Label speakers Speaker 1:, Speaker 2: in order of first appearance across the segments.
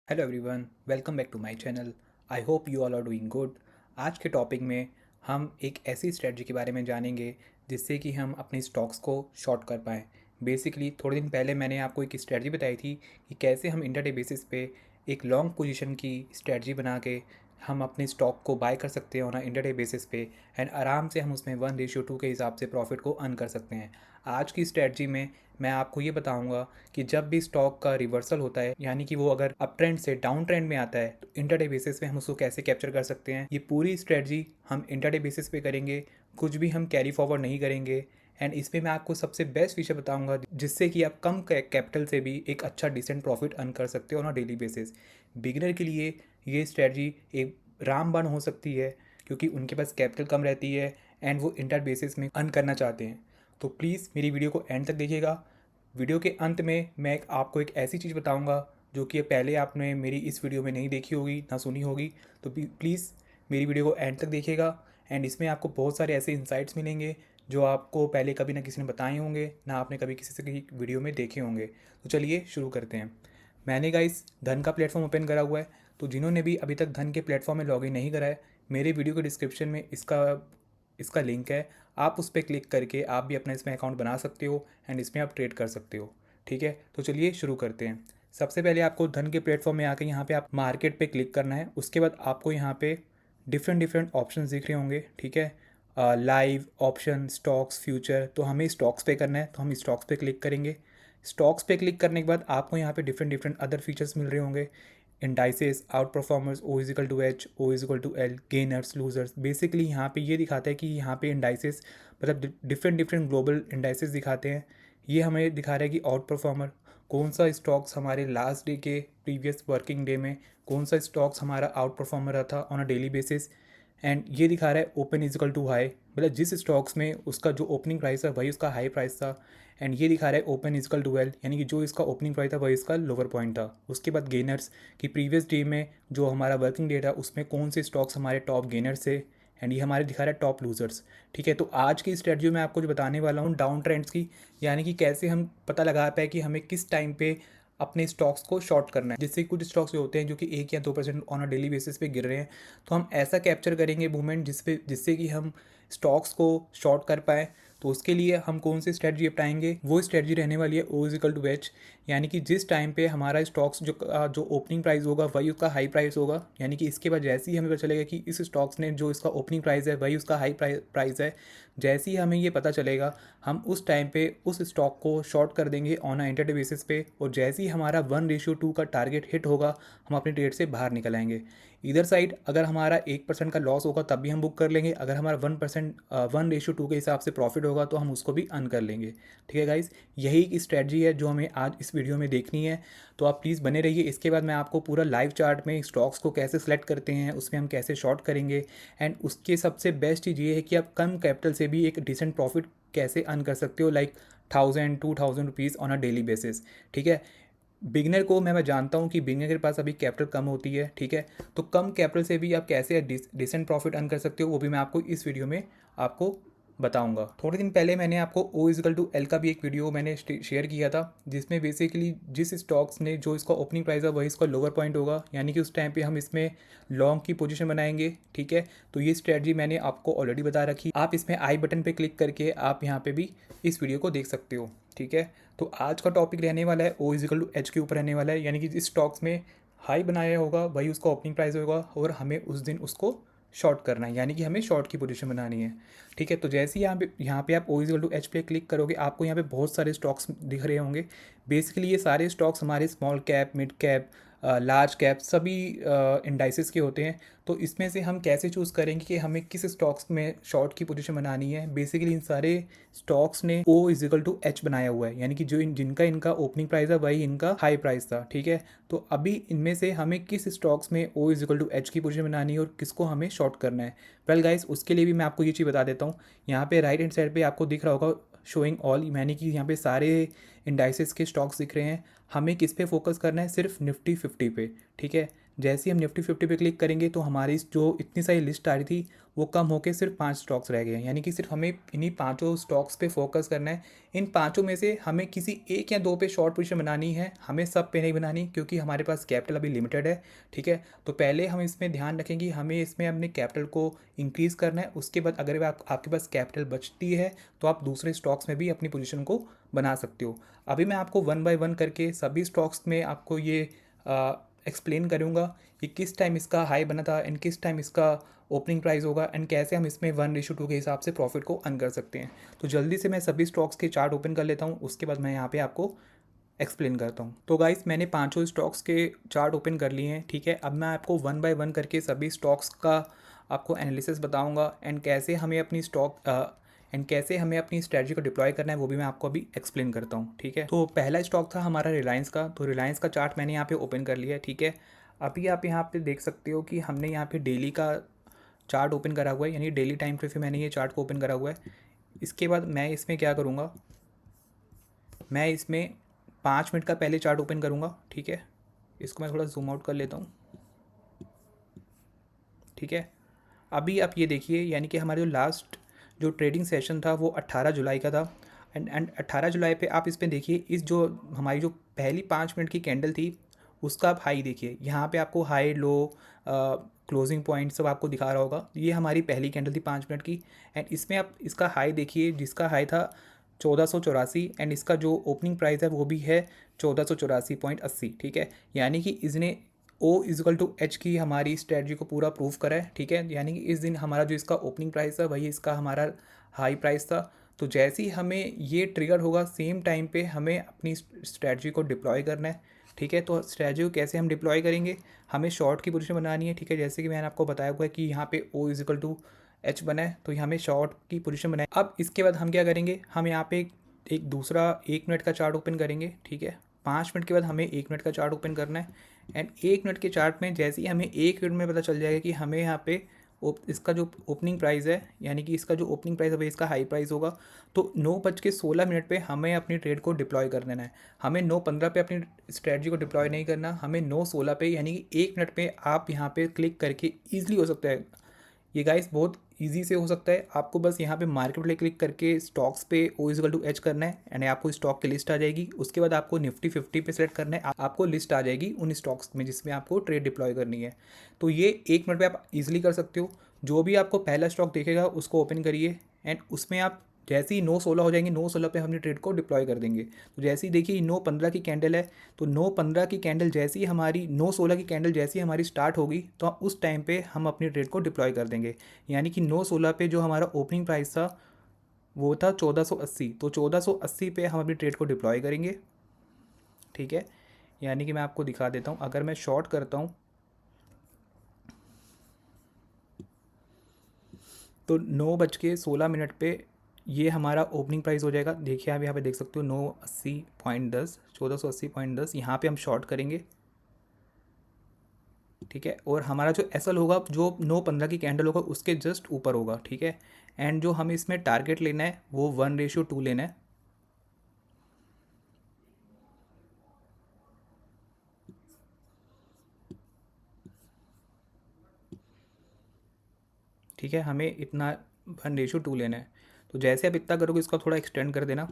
Speaker 1: Hello everyone, welcome back to my channel. I hope you all are doing good. आज के topic में हम एक ऐसी स्ट्रेटजी के बारे में जानेंगे जिससे कि हम अपने स्टॉक्स को शॉर्ट कर पाएँ। बेसिकली थोड़े दिन पहले मैंने आपको एक स्ट्रेटजी बताई थी कि कैसे हम इंटरडे बेसिस पे एक लॉन्ग पोजीशन की स्ट्रेटजी बना के हम अपने स्टॉक को बाय कर सकते हैं ऑन इंटरडे बेसिस पे एंड आराम से हम उसमें 1:2 के हिसाब से प्रॉफिट को अर्न कर सकते हैं। आज की स्ट्रेटजी में मैं आपको ये बताऊंगा कि जब भी स्टॉक का रिवर्सल होता है, यानी कि वो अगर अप ट्रेंड से डाउन ट्रेंड में आता है, तो इंटरडे बेसिस पे हम उसको कैसे कैप्चर कर सकते हैं। ये पूरी स्ट्रेटजी हम इंटरडे बेसिस पे करेंगे, कुछ भी हम कैरी फॉरवर्ड नहीं करेंगे। एंड इसमें मैं आपको सबसे बेस्ट फीचर बताऊंगा जिससे कि आप कम कैपिटल से भी एक अच्छा डिसेंट प्रॉफिट अर्न कर सकते हो on a daily basis. Beginner के लिए ये स्ट्रेटजी एक रामबाण हो सकती है क्योंकि उनके पास कैपिटल कम रहती है एंड वो इंटर बेसिस में अर्न करना चाहते हैं। तो प्लीज़ मेरी वीडियो को एंड तक देखिएगा। वीडियो के अंत में मैं आपको एक ऐसी चीज़ बताऊंगा जो कि पहले आपने मेरी इस वीडियो में नहीं देखी होगी ना सुनी होगी। तो प्लीज़ मेरी वीडियो को एंड तक देखिएगा एंड इसमें आपको बहुत सारे ऐसे इंसाइट्स मिलेंगे जो आपको पहले कभी ना किसी ने बताए होंगे ना आपने कभी किसी से की वीडियो में देखे होंगे। तो चलिए शुरू करते हैं। मैंने गाइस धन का प्लेटफॉर्म ओपन करा हुआ है, तो जिन्होंने भी अभी तक धन के प्लेटफॉर्म में लॉगिन नहीं करा है, मेरे वीडियो के डिस्क्रिप्शन में इसका इसका लिंक है। आप उस पर क्लिक करके आप भी अपना इसमें अकाउंट बना सकते हो एंड इसमें आप ट्रेड कर सकते हो। ठीक है, तो चलिए शुरू करते हैं। सबसे पहले आपको धन के प्लेटफॉर्म में आके यहाँ पे आप मार्केट पे क्लिक करना है। उसके बाद आपको यहाँ पे डिफरेंट डिफरेंट ऑप्शन दिख रहे होंगे। ठीक है, लाइव ऑप्शन, स्टॉक्स, फ्यूचर। तो हमें स्टॉक्स पे करना है, तो हम स्टॉक्स पे क्लिक करेंगे। स्टॉक्स पे क्लिक करने के बाद आपको यहाँ पे डिफरेंट डिफरेंट अदर फीचर्स मिल रहे होंगे। Indices, outperformers, O equal to H, O equal to L, gainers, losers. Basically यहाँ पे ये दिखाता है कि यहाँ पे इंडाइसेस मतलब डिफरेंट डिफरेंट ग्लोबल इंडाइसेस दिखाते हैं। ये हमें दिखा रहा है कि आउट परफॉर्मर कौन सा स्टॉक्स हमारे लास्ट डे के प्रीवियस वर्किंग डे में कौन सा स्टॉक्स हमारा आउट परफॉर्मर रहा था on a daily basis. And ये दिखा रहा है ओपन इजिकल टू हाई, मतलब जिस स्टॉक्स में उसका जो ओपनिंग प्राइस था वही उसका हाई प्राइस था। एंड ये दिखा रहा है ओपन इजिकल टू एल, यानी कि जो इसका ओपनिंग प्राइस था वही इसका लोअर पॉइंट था। उसके बाद गेनर्स कि प्रीवियस डे में जो हमारा वर्किंग डे था उसमें कौन से स्टॉक्स हमारे टॉप गेनर्स थे। एंड ये हमारे दिखा रहा है टॉप लूजर्स। ठीक है, तो आज की स्ट्रेटजी में आपको जो बताने वाला हूँ डाउन ट्रेंड्स की, यानी कि कैसे हम पता लगा पाए कि हमें किस टाइम पे अपने स्टॉक्स को शॉर्ट करना है। जिससे कुछ स्टॉक्स जो होते हैं जो कि 1 या 2% ऑन अ डेली बेसिस पे गिर रहे हैं, तो हम ऐसा कैप्चर करेंगे मूवमेंट जिससे कि हम स्टॉक्स को शॉर्ट कर पाए। तो उसके लिए हम कौन सी स्ट्रेटजी अपनाएंगे, वो स्ट्रेटजी रहने वाली है ओ इजिकल टू एच, यानी कि जिस टाइम पे हमारा स्टॉक्स जो ओपनिंग प्राइस होगा वही उसका हाई प्राइस होगा। यानी कि इसके बाद जैसे ही हमें पता चलेगा कि इस स्टॉक्स ने जो इसका ओपनिंग प्राइस है वही उसका हाई प्राइस है, जैसे ही हमें ये पता चलेगा हम उस टाइम पे उस स्टॉक को शॉर्ट कर देंगे ऑन अ इंटरडे बेसिस पे। और जैसे ही हमारा 1:2 का टारगेट हिट होगा हम अपने ट्रेड से बाहर निकल आएंगे। इधर साइड अगर हमारा 1% का लॉस होगा तब भी हम बुक कर लेंगे, अगर हमारा 1:2 के हिसाब से प्रॉफिट होगा तो हम उसको भी अर्न कर लेंगे। ठीक है गाइज, यही एक स्ट्रेटजी है जो हमें आज इस वीडियो में देखनी है। तो आप प्लीज़ बने रहिए। इसके बाद मैं आपको पूरा लाइव चार्ट में स्टॉक्स को कैसे सेलेक्ट करते हैं, उसमें हम कैसे शॉर्ट करेंगे एंड उसके सबसे बेस्ट चीज़ ये है कि आप कम कैपिटल से भी एक डिसेंट प्रॉफिट कैसे अर्न कर सकते हो, like 1000-2000 rupees on a daily basis. ठीक है, बिगनर को मैं जानता हूँ कि बिगनर के पास अभी कैपिटल कम होती है। ठीक है, तो कम कैपिटल से भी आप कैसे डिसेंट प्रॉफिट अर्न कर सकते हो वो भी मैं आपको इस वीडियो में आपको बताऊंगा। थोड़े दिन पहले मैंने आपको ओ इजिकल टू एल का भी एक वीडियो मैंने शेयर किया था, जिसमें बेसिकली जिस स्टॉक्स ने जो इसका ओपनिंग प्राइस है वही इसका लोअर पॉइंट होगा, यानी कि उस टाइम पे हम इसमें लॉन्ग की पोजीशन बनाएंगे। ठीक है, तो ये स्ट्रेटजी मैंने आपको ऑलरेडी बता रखी। आप इसमें आई बटन पे क्लिक करके आप यहाँ पे भी इस वीडियो को देख सकते हो। ठीक है, तो आज का टॉपिक रहने वाला है ओ इजिकल टू एच के ऊपर रहने वाला है, यानी कि जिस स्टॉक्स में हाई बनाया होगा वही उसका ओपनिंग प्राइस होगा और हमें उस दिन उसको शॉर्ट करना है, यानी कि हमें शॉर्ट की पोजीशन बनानी है। ठीक है, तो जैसे ही यहाँ पे आप ओ इजिकल टू एच पे क्लिक करोगे आपको यहाँ पे बहुत सारे स्टॉक्स दिख रहे होंगे। बेसिकली ये सारे स्टॉक्स हमारे small cap, mid cap, large cap सभी इंडाइसिस के होते हैं। तो इसमें से हम कैसे चूज़ करेंगे कि हमें किस स्टॉक्स में शॉर्ट की पोजीशन बनानी है। बेसिकली इन सारे स्टॉक्स ने ओ इजिकल टू एच बनाया हुआ है, यानी कि जो जिनका इनका ओपनिंग प्राइस है वही इनका हाई प्राइस था। ठीक है, तो अभी इनमें से हमें किस स्टॉक्स में ओ इजिकल टू एच की पोजीशन बनानी है और किसको हमें शॉर्ट करना है। वेल गाइस, उसके लिए भी मैं आपको ये चीज़ बता देता हूँ। यहाँ पे राइट हैंड साइड पे आपको दिख रहा होगा शोइंग ऑल, यानी कि यहाँ पे सारे इंडाइसेस के स्टॉक्स दिख रहे हैं। हमें किस पे फोकस करना है, सिर्फ निफ्टी 50 पे। ठीक है, जैसे ही हम निफ्टी 50 पे क्लिक करेंगे तो हमारी जो इतनी सारी लिस्ट आ रही थी वो कम होकर सिर्फ 5 स्टॉक्स रह गए हैं। यानी कि सिर्फ हमें इन्हीं पांचों स्टॉक्स पे फोकस करना है। इन पांचों में से हमें किसी एक या दो पे शॉर्ट पोजीशन बनानी है, हमें सब पे नहीं बनानी, क्योंकि हमारे पास कैपिटल अभी लिमिटेड है। ठीक है, तो पहले हम इसमें ध्यान रखेंगे, हमें इसमें अपने कैपिटल को इंक्रीज़ करना है। उसके बाद अगर आपके पास कैपिटल बचती है तो आप दूसरे स्टॉक्स में भी अपनी पोजीशन को बना सकते हो। अभी मैं आपको वन बाय वन करके सभी स्टॉक्स में आपको ये एक्सप्लेन करूँगा कि किस टाइम इसका हाई बना था एंड किस टाइम इसका ओपनिंग प्राइस होगा एंड कैसे हम इसमें 1:2 के हिसाब से प्रॉफिट को अर्न कर सकते हैं। तो जल्दी से मैं सभी स्टॉक्स के चार्ट ओपन कर लेता हूँ, उसके बाद मैं यहाँ पे आपको एक्सप्लेन करता हूँ। तो गाइस मैंने पांचों स्टॉक्स के चार्ट ओपन कर लिए हैं। ठीक है, अब मैं आपको वन बाय वन करके सभी स्टॉक्स का आपको एनालिसिस बताऊँगा एंड कैसे हमें अपनी स्ट्रेटजी को डिप्लॉय करना है वो भी मैं आपको अभी एक्सप्लेन करता हूँ। ठीक है, तो पहला स्टॉक था हमारा रिलायंस का। तो रिलायंस का चार्ट मैंने यहाँ पे ओपन कर लिया है। ठीक है, अभी आप यहाँ पे देख सकते हो कि हमने यहाँ पे डेली का चार्ट ओपन करा हुआ है, यानी डेली टाइम फ्रेम पे मैंने ये चार्ट को ओपन करा हुआ है। इसके बाद मैं इसमें क्या करूँगा, मैं इसमें 5 मिनट का पहले चार्ट ओपन करूँगा। ठीक है, इसको मैं थोड़ा जूम आउट कर लेता हूँ। ठीक है, अभी आप ये देखिए, यानी कि हमारा जो लास्ट जो ट्रेडिंग सेशन था वो 18 जुलाई का था। एंड 18 जुलाई पे आप इसमें देखिए, इस जो हमारी जो पहली 5 मिनट की कैंडल थी उसका आप हाई देखिए। यहाँ पे आपको हाई लो क्लोजिंग पॉइंट सब आपको दिखा रहा होगा। ये हमारी पहली कैंडल थी 5 मिनट की। एंड इसमें आप इसका हाई देखिए, जिसका हाई था 1484 एंड इसका जो ओपनिंग प्राइस है वो भी है 1484.80। ठीक है, यानी कि इसने O=H की हमारी स्ट्रेटजी को पूरा प्रूव करा है। ठीक है, यानी कि इस दिन हमारा जो इसका ओपनिंग प्राइस था वही इसका हमारा हाई प्राइस था। तो जैसे ही हमें ये ट्रिगर होगा सेम टाइम पे हमें अपनी स्ट्रेटजी को डिप्लॉय करना है। ठीक है, तो स्ट्रेटजी को कैसे हम डिप्लॉय करेंगे, हमें शॉर्ट की पोजीशन बनानी है। ठीक है, जैसे कि मैंने आपको बताया हुआ है कि यहाँ पे O=H बना है, तो हमें शॉर्ट की पोजीशन बनाए। अब इसके बाद हम क्या करेंगे, हम यहाँ पे एक दूसरा 1 मिनट का चार्ट ओपन करेंगे। ठीक है, 5 मिनट के बाद हमें 1 मिनट का चार्ट ओपन करना है। एंड 1 मिनट के चार्ट में जैसे ही हमें 1 मिनट में पता चल जाएगा कि हमें यहाँ पे इसका जो ओपनिंग प्राइस है, यानी कि इसका जो ओपनिंग प्राइस है इसका हाई प्राइस होगा, तो 9:16 पे हमें अपनी ट्रेड को डिप्लॉय कर देना है। हमें 9:15 पे अपनी स्ट्रेटजी को डिप्लॉय नहीं करना, हमें 9:16 पे, यानी कि 1 मिनट पे आप यहाँ पे क्लिक करके ईजिली हो सकता है ये गाइस, बहुत इजी से हो सकता है। आपको बस यहाँ पे मार्केट पे क्लिक करके स्टॉक्स पे O=H करना है एंड आपको स्टॉक की लिस्ट आ जाएगी। उसके बाद आपको निफ्टी 50 पे सेलेक्ट करना है, आपको लिस्ट आ जाएगी उन स्टॉक्स में जिसमें आपको ट्रेड डिप्लॉय करनी है। तो ये 1 मिनट पे आप इजीली कर सकते हो। जो भी आपको पहला स्टॉक देखेगा उसको ओपन करिए एंड उसमें आप जैसे ही 9:16 हो जाएंगे, 9:16 पे हमने ट्रेड को डिप्लॉय कर देंगे। तो जैसे ही देखिए 9:15 की कैंडल है, तो 9:15 की कैंडल जैसी हमारी 9:16 की कैंडल जैसी हमारी स्टार्ट होगी तो उस टाइम पे हम अपनी ट्रेड को डिप्लॉय कर देंगे। यानी कि 9:16 पे जो हमारा ओपनिंग प्राइस था वो था 1480, तो 1480 पे हम अपनी ट्रेड को डिप्लॉय करेंगे। ठीक है, यानी कि मैं आपको दिखा देता हूँ, अगर मैं शॉर्ट करता हूँ तो 9:16 पे ये हमारा ओपनिंग प्राइस हो जाएगा। देखिए आप यहाँ पे देख सकते हो 980.10, 1480.10, यहाँ पे हम शॉर्ट करेंगे। ठीक है, और हमारा जो एसएल होगा जो 9:15 की कैंडल होगा उसके जस्ट ऊपर होगा। ठीक है, एंड जो हम इसमें टारगेट लेना है वो 1:2 लेना है। ठीक है, हमें इतना 1:2 लेना है। तो जैसे आप इतना करोगे इसका थोड़ा एक्सटेंड कर देना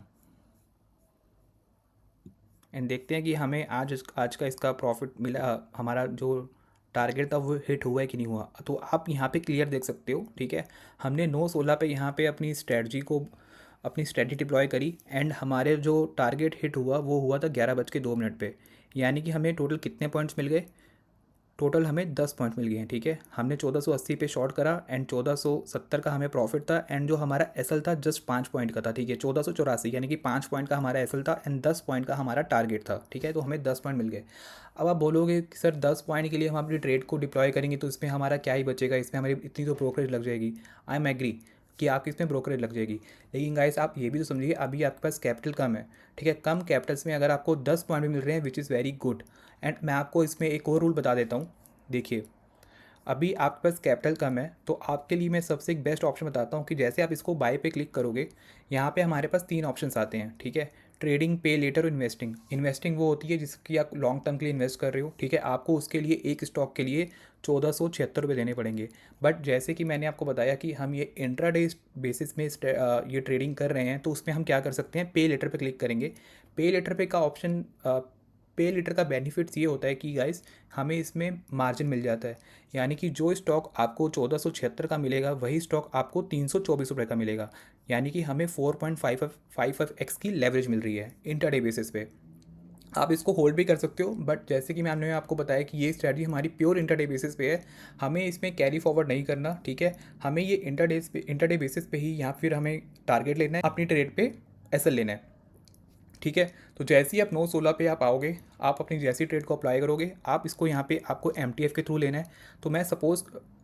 Speaker 1: एंड देखते हैं कि हमें आज का इसका प्रॉफिट मिला, हमारा जो टारगेट था वो हिट हुआ है कि नहीं हुआ। तो आप यहाँ पे क्लियर देख सकते हो। ठीक है, हमने 9:16 पे यहाँ पे अपनी स्ट्रेटजी डिप्लॉय करी एंड हमारे जो टारगेट हिट हुआ वो हुआ था 11:02 पे। यानी कि हमें टोटल कितने पॉइंट्स मिल गए, टोटल हमें 10 पॉइंट मिल गए हैं। ठीक है, हमने 1480 पे शॉर्ट करा एंड 1470 का हमें प्रॉफिट था एंड जो हमारा एसएल था जस्ट 5 पॉइंट का था। ठीक है, 1484, यानी कि 5 पॉइंट का हमारा एसएल था एंड 10 पॉइंट का हमारा टारगेट था। ठीक है, तो हमें 10 पॉइंट मिल गए। अब आप बोलोगे कि सर 10 पॉइंट के लिए हम अपनी ट्रेड को डिप्लॉय करेंगे तो इसमें हमारा क्या ही बचेगा, इसमें हमारी इतनी तो ब्रोकरेज लग जाएगी। आई एम एग्री कि आपकी इसमें ब्रोकरेज लग जाएगी, लेकिन गाइस आप ये भी तो समझिए अभी आपके पास कैपिटल कम है। ठीक है, कम कैपिटल्स में अगर आपको 10 पॉइंट भी मिल रहे हैं which is very good. And मैं आपको इसमें एक और रूल बता देता हूँ। देखिए, अभी आपके पास कैपिटल कम है तो आपके लिए मैं सबसे एक बेस्ट ऑप्शन बताता हूँ कि जैसे आप इसको बाय पे क्लिक करोगे, यहाँ पे हमारे पास 3 ऑप्शंस आते हैं। ठीक है, ट्रेडिंग, पे लेटर और इन्वेस्टिंग। इन्वेस्टिंग वो होती है जिसकी आप लॉन्ग टर्म के लिए इन्वेस्ट कर रहे हो, ठीक है, आपको उसके लिए एक स्टॉक के लिए 1476 रुपये देने पड़ेंगे। बट जैसे कि मैंने आपको बताया कि हम ये इंट्राडे बेसिस में ये ट्रेडिंग कर रहे हैं, तो उसमें हम क्या कर सकते हैं, पे लेटर पे क्लिक करेंगे। पे लेटर पे का ऑप्शन, पे लेटर का बेनिफिट्स ये होता है कि गाइस हमें इसमें मार्जिन मिल जाता है, यानी कि जो स्टॉक आपको 1476 का मिलेगा वही स्टॉक आपको 324 रुपये का मिलेगा, यानी कि हमें 4.55x की लेवरेज मिल रही है इंटरडे बेसिस पे। आप इसको होल्ड भी कर सकते हो, बट जैसे कि मैंने आपको बताया कि ये स्ट्रैटेजी हमारी प्योर इंटरडे बेसिस पे है, हमें इसमें कैरी फॉरवर्ड नहीं करना, ठीक है। हमें ये इंटरडे बेसिस पे ही या फिर हमें टारगेट लेना है, अपनी ट्रेड पे एसएल लेना है, ठीक है। तो जैसे ही आप 9/16 पे आप आओगे, आप अपनी जैसी ट्रेड को अप्लाई करोगे, आप इसको यहाँ पे आपको MTF के थ्रू लेना है। तो मैं सपोज़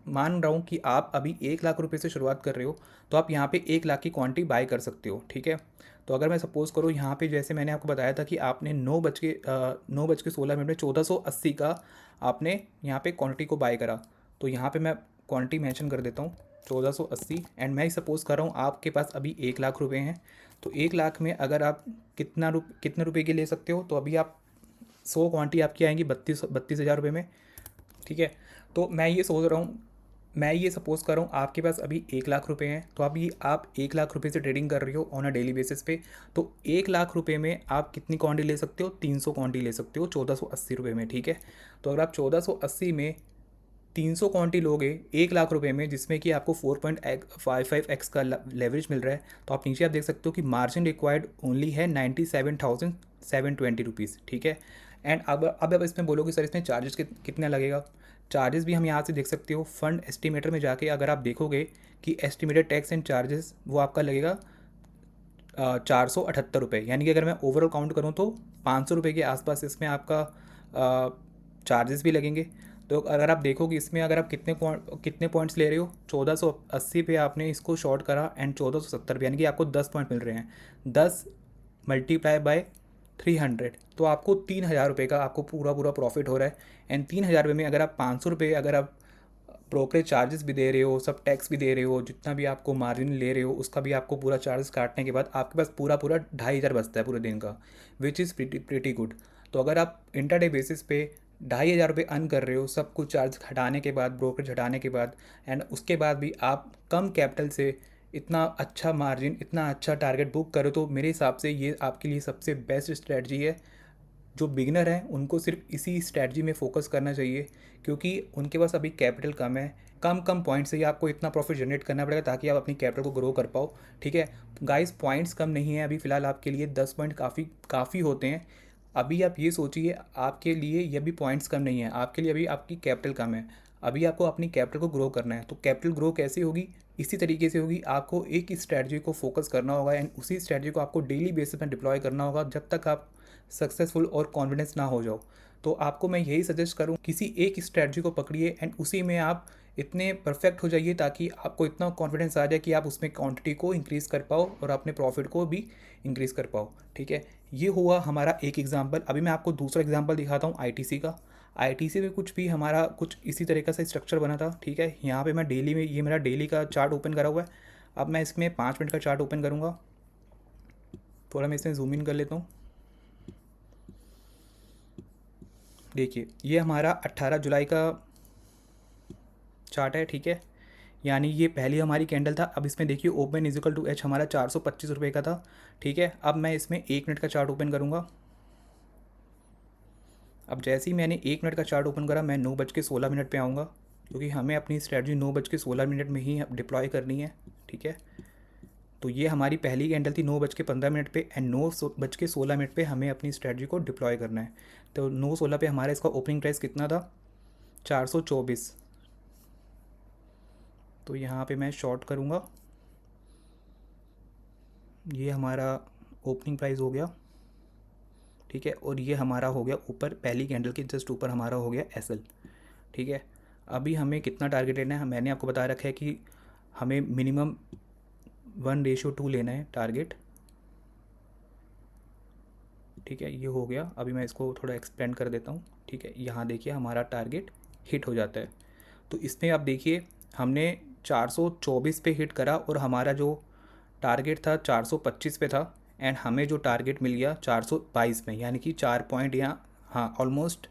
Speaker 1: मान रहा हूँ कि आप अभी 1 लाख रुपए से शुरुआत कर रहे हो, तो आप यहाँ पे 1 लाख की क्वांटिटी बाय कर सकते हो, ठीक है। तो अगर मैं सपोज़ करूँ यहाँ पे, जैसे मैंने आपको बताया था कि आपने 9:16 में 1480 का आपने यहाँ पे क्वांटिटी को बाय करा, तो यहाँ पे मैं क्वांटिटी मेंशन कर देता हूँ 1480, एंड मैं सपोज़ कर रहा हूँ आपके पास अभी 1 लाख रुपए हैं। तो 1 लाख में अगर आप कितने रुपए की ले सकते हो, तो अभी आप 100 क्वांटिटी आपकी आएंगी 32,000 रुपये में, ठीक है। तो मैं ये सपोज़ कर रहा हूँ आपके पास अभी 1 लाख रुपए हैं, तो अभी आप 1 लाख रुपए से ट्रेडिंग कर रही हो ऑन अ डेली बेसिस पे। तो 1 लाख रुपए में आप कितनी क्वांटिटी ले सकते हो, 300 क्वांटिटी ले सकते हो 1480 रुपये में, ठीक है। तो अगर आप 1480 में 300 क्वांटिटी लोगे 1 लाख रुपए में, जिसमें कि आपको 4.55x का लेवरेज मिल रहा है, तो आप नीचे आप देख सकते हो कि मार्जिन रिक्वायर्ड ओनली है 97,720 रुपीज़, ठीक है। एंड अब आप इसमें बोलोगे सर इसमें चार्जेस कितना लगेगा। चार्जेस भी हम यहाँ से देख सकते हो, फंड एस्टिमेटर में जाके अगर आप देखोगे कि एस्टिमेटेड टैक्स एंड चार्जेस वो आपका लगेगा 478 रुपये, यानी कि अगर मैं ओवरऑल काउंट करूँ तो 500 रुपये के आसपास इसमें आपका चार्जेस भी लगेंगे। तो अगर आप देखोगे इसमें अगर आप कितने पॉइंट्स ले रहे हो, 1480 पे आपने इसको शॉर्ट करा एंड 1470 पे, यानी कि आपको 10 पॉइंट मिल रहे हैं। 10 मल्टीप्लाई बाय 300, तो आपको 3,000 रुपये का आपको पूरा प्रॉफिट हो रहा है। एंड 3,000 रुपये में अगर आप 500 रुपये अगर आप ब्रोकरेज चार्जेस भी दे रहे हो, सब टैक्स भी दे रहे हो, जितना भी आपको मार्जिन ले रहे हो उसका भी आपको पूरा चार्जेस काटने के बाद आपके पास पूरा 2,500 बचता है पूरे दिन का, विच इज़ प्रीटी गुड। तो अगर आप इंटरडे बेसिस पे 2,500 रुपये अर्न कर रहे हो, सब कुछ चार्ज हटाने के बाद, ब्रोकरेज हटाने के बाद, एंड उसके बाद भी आप कम कैपिटल से इतना अच्छा मार्जिन, इतना अच्छा टारगेट बुक करो, तो मेरे हिसाब से ये आपके लिए सबसे बेस्ट स्ट्रेटजी है। जो बिगिनर हैं उनको सिर्फ इसी स्ट्रैटेजी में फोकस करना चाहिए, क्योंकि उनके पास अभी कैपिटल कम है, कम पॉइंट से ही आपको इतना प्रॉफिट जनरेट करना पड़ेगा ताकि आप अपनी कैपिटल को ग्रो कर पाओ, ठीक है। गाइस पॉइंट्स कम नहीं है अभी फ़िलहाल आपके लिए, 10 पॉइंट काफ़ी होते हैं। अभी आप ये सोचिए आपके लिए ये भी पॉइंट्स कम नहीं है, आपके लिए अभी आपकी कैपिटल कम है, अभी आपको अपनी कैपिटल को ग्रो करना है। तो कैपिटल ग्रो कैसे होगी, इसी तरीके से होगी, आपको एक ही स्ट्रैटेजी को फोकस करना होगा एंड उसी स्ट्रैटेजी को आपको डेली बेसिस में डिप्लॉय करना होगा जब तक आप सक्सेसफुल और कॉन्फिडेंस ना हो जाओ। तो आपको मैं यही सजेस्ट करूँ, किसी एक स्ट्रैटेजी को पकड़िए एंड उसी में आप इतने परफेक्ट हो जाइए ताकि आपको इतना कॉन्फिडेंस आ जाए कि आप उसमें क्वांटिटी को इंक्रीज़ कर पाओ और अपने प्रॉफिट को भी इंक्रीज़ कर पाओ, ठीक है। ये हुआ हमारा एक एग्जांपल। अभी मैं आपको दूसरा एग्जांपल दिखाता हूँ आईटीसी का। आईटीसी में कुछ भी हमारा कुछ इसी तरीके से स्ट्रक्चर बना था, ठीक है। यहाँ पे मैं डेली में, ये मेरा डेली का चार्ट ओपन करा हुआ है। अब मैं इसमें 5 मिनट का चार्ट ओपन करूँगा, थोड़ा मैं इसमें जूम इन कर लेता हूँ। देखिए ये हमारा 18 जुलाई का चार्ट है, ठीक है। यानी ये पहली हमारी कैंडल था। अब इसमें देखिए ओपन इजिकल टू एच हमारा 425 रुपये का था, ठीक है। अब मैं इसमें 1 मिनट का चार्ट ओपन करूँगा। अब जैसे ही मैंने 1 मिनट का चार्ट ओपन करा, मैं 9:16 पे आऊँगा, क्योंकि हमें अपनी स्ट्रेटजी 9:16 में ही डिप्लॉय करनी है, ठीक है। तो ये हमारी पहली कैंडल थी 9:15 पे, एंड 9:16 पे हमें अपनी स्ट्रेटजी को डिप्लॉय करना है। तो 9:16 पे हमारा इसका ओपनिंग प्राइस कितना था, 424। तो यहाँ पे मैं शॉर्ट करूँगा, ये हमारा ओपनिंग प्राइस हो गया, ठीक है। और ये हमारा हो गया ऊपर, पहली कैंडल के जस्ट ऊपर हमारा हो गया एसएल, ठीक है। अभी हमें कितना टारगेट लेना है, मैंने आपको बता रखा है कि हमें मिनिमम 1:2 लेना है टारगेट, ठीक है। ये हो गया। अभी मैं इसको थोड़ा एक्सपेंड कर देता हूँ, ठीक है। यहाँ देखिए हमारा टारगेट हिट हो जाता है। तो इसमें आप देखिए हमने 424 पे हिट करा और हमारा जो टारगेट था 425 पे था, एंड हमें जो टारगेट मिल गया 422 में, यानी कि 4 पॉइंट यहाँ, हाँ ऑलमोस्ट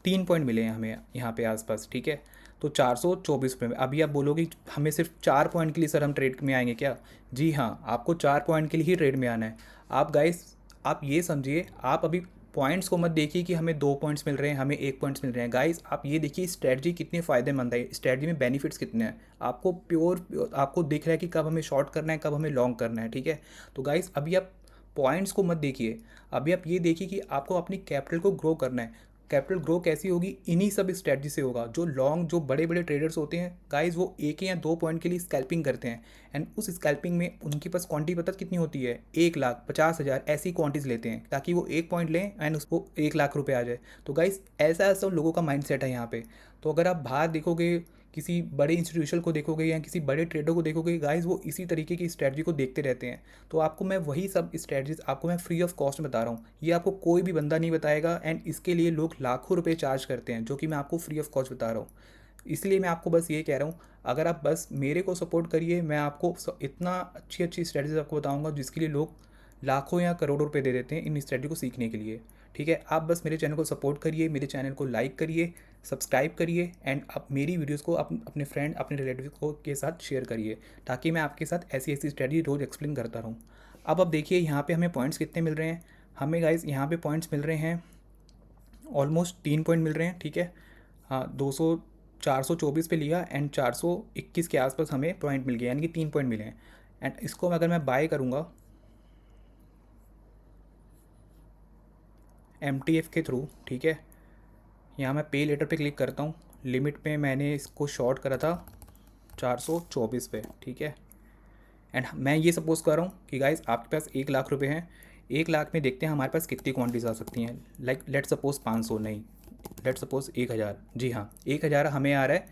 Speaker 1: 3 पॉइंट मिले हैं हमें यहाँ पे आसपास, ठीक है। तो 424 पे अभी आप बोलोगे हमें सिर्फ 4 पॉइंट के लिए सर हम ट्रेड में आएंगे क्या? जी हाँ, आपको 4 पॉइंट के लिए ही ट्रेड में आना है। आप गाइस आप ये समझिए, आप अभी पॉइंट्स को मत देखिए कि हमें 2 पॉइंट्स मिल रहे हैं, हमें 1 पॉइंट्स मिल रहे हैं। गाइस आप ये देखिए स्ट्रेटजी कितनी फ़ायदेमंद है, स्ट्रेटजी में बेनिफिट्स कितने हैं। आपको आपको दिख रहा है कि कब हमें शॉर्ट करना है, कब हमें लॉन्ग करना है, ठीक है। तो गाइस अभी आप पॉइंट्स को मत देखिए, अभी आप ये देखिए कि आपको अपनी कैपिटल को ग्रो करना है। कैपिटल ग्रो कैसी होगी? इन्हीं सब स्ट्रेटजी से होगा। जो लॉन्ग, जो बड़े बड़े ट्रेडर्स होते हैं गाइस, वो 1 या 2 पॉइंट के लिए स्कैल्पिंग करते हैं, एंड उस स्कैल्पिंग में उनके पास क्वांटिटी पता कितनी होती है? 1,50,000 ऐसी क्वांटिटीज लेते हैं ताकि वो 1 पॉइंट लें एंड उसको 1,00,000 रुपये आ जाए। तो गाइस ऐसा ऐसा लोगों का माइंड सेट है यहाँ पे। तो अगर आप बाहर देखोगे, किसी बड़े इंस्टीट्यूशन को देखोगे या किसी बड़े ट्रेडर को देखोगे गाइस, वो इसी तरीके की स्ट्रेटजी को देखते रहते हैं। तो आपको मैं वही सब स्ट्रेटजीज आपको मैं फ्री ऑफ कॉस्ट बता रहा हूँ, ये आपको कोई भी बंदा नहीं बताएगा, एंड इसके लिए लोग लाखों रुपए चार्ज करते हैं, जो कि मैं आपको फ्री ऑफ कॉस्ट बता रहा हूँ। इसलिए मैं आपको बस ये कह रहा हूँ, अगर आप बस मेरे को सपोर्ट करिए, मैं आपको इतना अच्छी अच्छी स्ट्रेटजीज आपको बताऊँगा जिसके लिए लोग लाखों या करोड़ों रुपए दे देते हैं इन स्ट्रेटजी को सीखने के लिए, ठीक है। आप बस मेरे चैनल को सपोर्ट करिए, मेरे चैनल को लाइक करिए, सब्सक्राइब करिए, एंड आप मेरी वीडियोस को अपने फ्रेंड, अपने रिलेटिव को के साथ शेयर करिए, ताकि मैं आपके साथ ऐसी ऐसी स्ट्रेटजी रोज़ एक्सप्लेन करता रहूँ। अब देखिए यहाँ पे हमें पॉइंट्स कितने मिल रहे हैं। हमें गाइस यहाँ पे पॉइंट्स मिल रहे हैं ऑलमोस्ट 3 पॉइंट मिल रहे हैं, ठीक है। हाँ 424 पे लिया एंड 421 के आसपास हमें पॉइंट मिल गया, यानी कि 3 पॉइंट मिले हैं। एंड इसको अगर मैं बाय करूँगा MTF के थ्रू, ठीक है, यहाँ मैं पे लेटर पे क्लिक करता हूँ। लिमिट पे मैंने इसको शॉर्ट करा था 424 पे, ठीक है। एंड मैं ये सपोज़ कर रहा हूँ कि गाइस आपके पास 1,00,000 रुपये हैं, 1,00,000 में देखते हैं हमारे पास कितनी क्वांटिटीज आ सकती हैं। लाइक लेट सपोज़ 500 नहीं, लेट सपोज़ 1,000। जी हाँ, 1,000 हमें आ रहा है,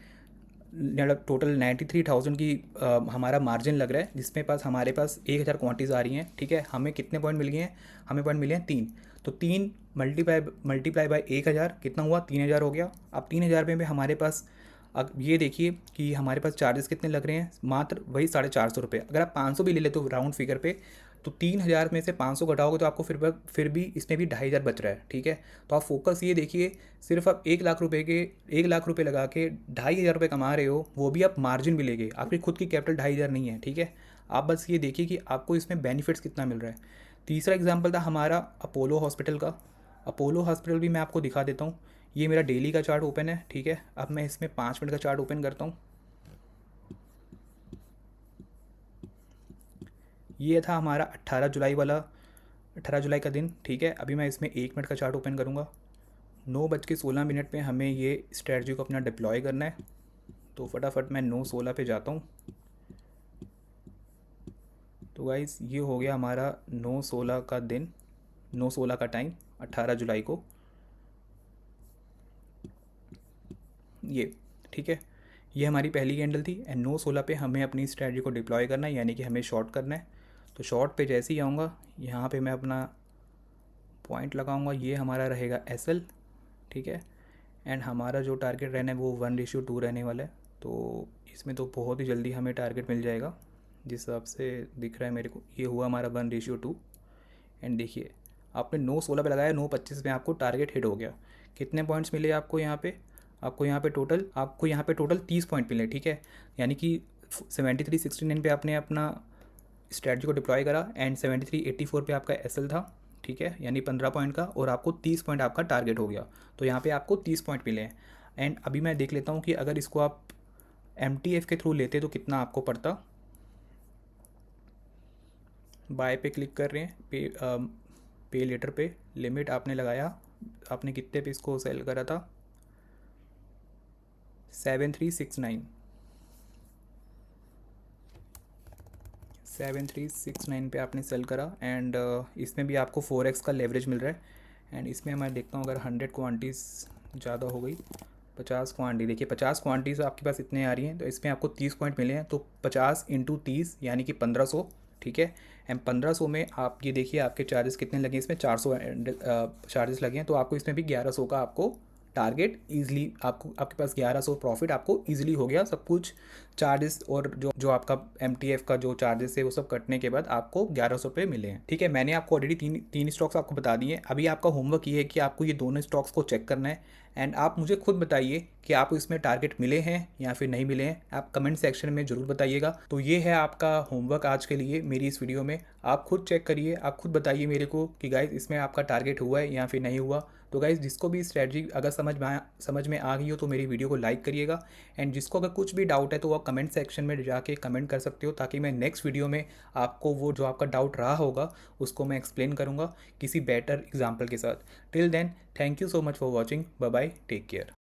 Speaker 1: टोटल 93,000 की हमारा मार्जिन लग रहा है, जिसमें पास हमारे पास 1,000 क्वांटिटीज़ आ रही हैं, ठीक है। हमें कितने पॉइंट मिल गए हैं? हमें पॉइंट मिले हैं 3। तो 3 मल्टीप्लाई बाय 1,000 कितना हुआ? 3,000 हो गया। अब 3,000 में हमारे पास, अब ये देखिए कि हमारे पास चार्जेस कितने लग रहे हैं, मात्र वही 450 रुपये। अगर आप 500 भी ले लेते हो राउंड फिगर पे, तो 3,000 में से 500 घटाओगे तो आपको फिर भी इसमें भी 2,500 बच रहा है, ठीक है। तो आप फोकस ये देखिए, सिर्फ आप 1,00,000 रुपये लगा के 2,500 रुपये कमा रहे हो, वो भी आप मार्जिन भी लेंगे, आपकी खुद की कैपिटल 2,500 नहीं है, ठीक है। आप बस ये देखिए कि आपको इसमें बेनिफिट्स कितना मिल रहा है। तीसरा एग्जाम्पल था हमारा अपोलो हॉस्पिटल का। अपोलो हॉस्पिटल भी मैं आपको दिखा देता हूँ। ये मेरा डेली का चार्ट ओपन है, ठीक है। अब मैं इसमें 5 मिनट का चार्ट ओपन करता हूँ। ये था हमारा 18 जुलाई का दिन, ठीक है। अभी मैं इसमें 1 मिनट का चार्ट ओपन करूँगा। 9:16 पे हमें ये स्ट्रेटजी को अपना डिप्लॉय करना है, तो फटाफट मैं 9:16 पे जाता हूँ। तो गाइस ये हो गया हमारा 9:16 का दिन, 9:16 का टाइम 18 जुलाई को, ये ठीक है। ये हमारी पहली कैंडल थी एंड 9:16 पे हमें अपनी स्ट्रेटजी को डिप्लॉय करना है, यानी कि हमें शॉर्ट करना है। तो शॉर्ट पे जैसे ही आऊँगा, यहाँ पे मैं अपना पॉइंट लगाऊंगा, ये हमारा रहेगा SL, ठीक है। एंड हमारा जो टारगेट रहना है वो 1:2 रहने वाला है। तो इसमें तो बहुत ही जल्दी हमें टारगेट मिल जाएगा, जिस हिसाब से दिख रहा है मेरे को। ये हुआ हमारा 1:2। एंड देखिए आपने 9:16 पे लगाया, 9:25 में आपको टारगेट हिट हो गया। कितने पॉइंट्स मिले आपको यहाँ पे? आपको यहाँ पे टोटल 30 पॉइंट मिले, ठीक है। यानी कि 73.69 पे आपने अपना स्ट्रेटजी को डिप्लॉय करा एंड 73.84 पे आपका SL था, ठीक है, यानी 15 पॉइंट का, और आपको 30 पॉइंट आपका टारगेट हो गया। तो यहाँ पे आपको 30 पॉइंट मिले हैं। एंड अभी मैं देख लेता हूँ कि अगर इसको आप MTF के थ्रू लेते तो कितना आपको पड़ता। बाय पे क्लिक कर रहे हैं, पे लेटर पे लिमिट आपने लगाया, आपने कितने पे इसको सेल करा था? 7369 पे आपने सेल करा। एंड इसमें भी आपको 4x का लेवरेज मिल रहा है। एंड इसमें मैं देखता हूँ, अगर 100 क्वांटिटीज़ ज़्यादा हो गई, 50 क्वांटिटी, देखिए 50 क्वांटिटीज़ आपके पास इतने आ रही हैं, तो इसमें आपको 30 पॉइंट मिले हैं। तो 50 × 30 यानी कि 1500, ठीक है। एंड 1500 में आप ये देखिए आपके चार्जेस कितने लगे, इसमें 400 चार्जेस लगे हैं, तो आपको इसमें भी 1100 का आपको टारगेट ईजिली, आपके पास 1100 प्रॉफिट आपको ईजिली हो गया। सब कुछ चार्जेस और जो जो आपका MTF का जो चार्जेस है वो सब कटने के बाद आपको 1100 रुपये मिले हैं। ठीक है, मैंने आपको ऑलरेडी तीन तीन स्टॉक्स आपको बता दिए हैं। अभी आपका होमवर्क ये है कि आपको ये दोनों स्टॉक्स को चेक करना है एंड आप मुझे खुद बताइए कि आपको इसमें टारगेट मिले हैं या फिर नहीं मिले हैं। आप कमेंट सेक्शन में ज़रूर बताइएगा। तो ये है आपका होमवर्क आज के लिए मेरी इस वीडियो में। आप खुद चेक करिए, आप खुद बताइए मेरे को कि गाइस इसमें आपका टारगेट हुआ है या फिर नहीं हुआ। तो गाइस जिसको भी स्ट्रेटजी अगर समझ में आ गई हो तो मेरी वीडियो को लाइक करिएगा एंड जिसको अगर कुछ भी डाउट है तो आप कमेंट सेक्शन में जाके कमेंट कर सकते हो, ताकि मैं नेक्स्ट वीडियो में आपको वो जो आपका डाउट रहा होगा उसको मैं एक्सप्लेन करूँगा किसी बेटर एग्जाम्पल के साथ। Till then, thank you so much for watching. Bye bye, take care.